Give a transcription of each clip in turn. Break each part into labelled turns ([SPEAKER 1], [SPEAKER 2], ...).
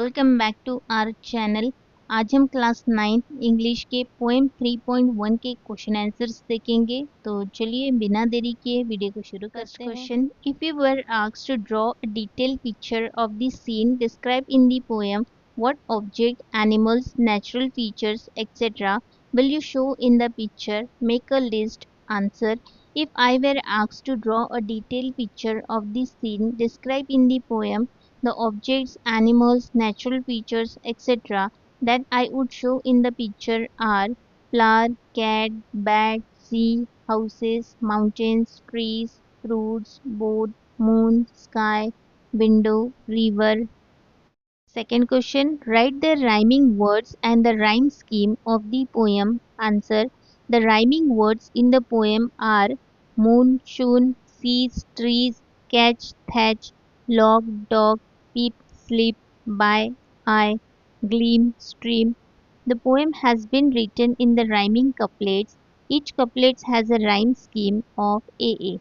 [SPEAKER 1] Welcome back to our channel. आज हम class 9 English के पोएम 3.1 के क्वेश्चन आंसर्स देखेंगे। तो चलिए बिना देरी किए वीडियो को शुरू करते हैं। Question, if you were asked to draw a detailed picture of the scene describe in the poem, what object, animals, natural features etcetera will you show in the picture? Make a list. Answer, if I were asked to draw a detailed picture of the scene described in the poem, the objects, animals, natural features, etc. that I would show in the picture are flower, cat, bat, sea, houses, mountains, trees, fruits, boat, moon, sky, window, river. Second question, write the rhyming words and the rhyme scheme of the poem. Answer, the rhyming words in the poem are moon, shone, seas, trees, catch, thatch, log, dog, peep, sleep, by, eye, gleam, stream. The poem has been written in the rhyming couplets. Each couplet has a rhyme scheme of AA.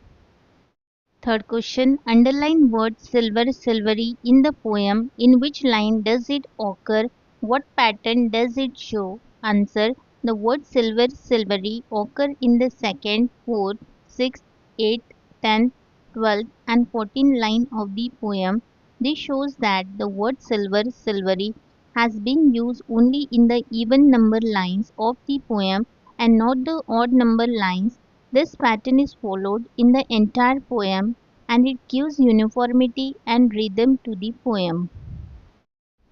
[SPEAKER 1] Third question, underline word silver silvery in the poem. In which line does it occur? What pattern does it show? Answer, the word silver silvery occur in the second, fourth, sixth, eighth, 10th, 12th and 14th line of the poem. This shows that the word silver silvery has been used only in the even number lines of the poem and not the odd number lines. This pattern is followed in the entire poem and it gives uniformity and rhythm to the poem.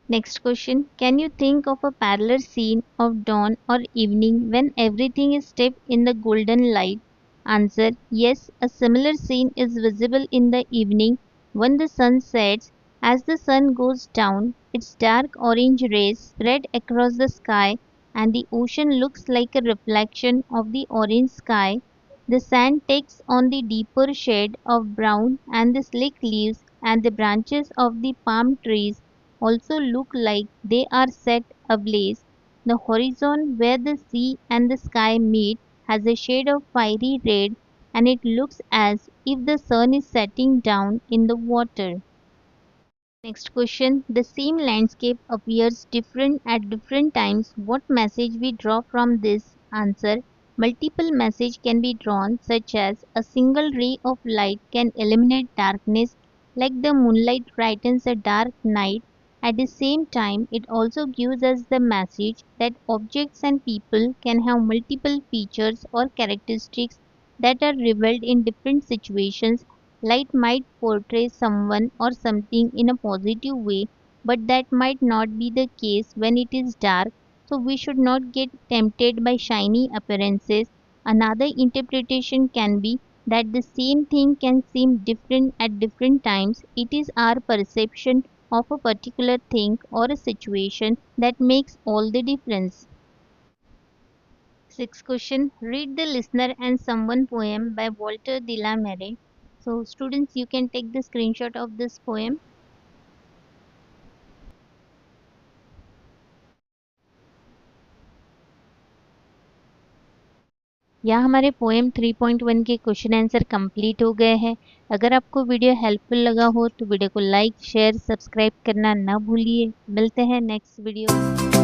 [SPEAKER 1] Next question, can you think of a parallel scene of dawn or evening when everything is steeped in the golden light? Answer, yes, a similar scene is visible in the evening when the sun sets. As the sun goes down, its dark orange rays spread across the sky and the ocean looks like a reflection of the orange sky. The sand takes on the deeper shade of brown and the slick leaves and the branches of the palm trees also look like they are set ablaze. The horizon where the sea and the sky meet has a shade of fiery red and it looks as if the sun is setting down in the water. Next question, the same landscape appears different at different times. What message we draw from this? Answer, multiple message can be drawn such as a single ray of light can eliminate darkness like the moonlight brightens a dark night. At the same time, it also gives us the message that objects and people can have multiple features or characteristics that are revealed in different situations. Light might portray someone or something in a positive way, but that might not be the case when it is dark, so we should not get tempted by shiny appearances. Another interpretation can be that the same thing can seem different at different times. It is our perception of a particular thing or a situation that makes all the difference. Sixth question, read the Listener and Someone poem by Walter de la Mare. So students, you can take the screenshot of this poem. यहाँ हमारे poem 3.1 के question answer complete हो गए हैं। अगर आपको video helpful लगा हो तो वीडियो को लाइक, शेयर, सब्सक्राइब करना ना भूलिए। मिलते हैं नेक्स्ट वीडियो।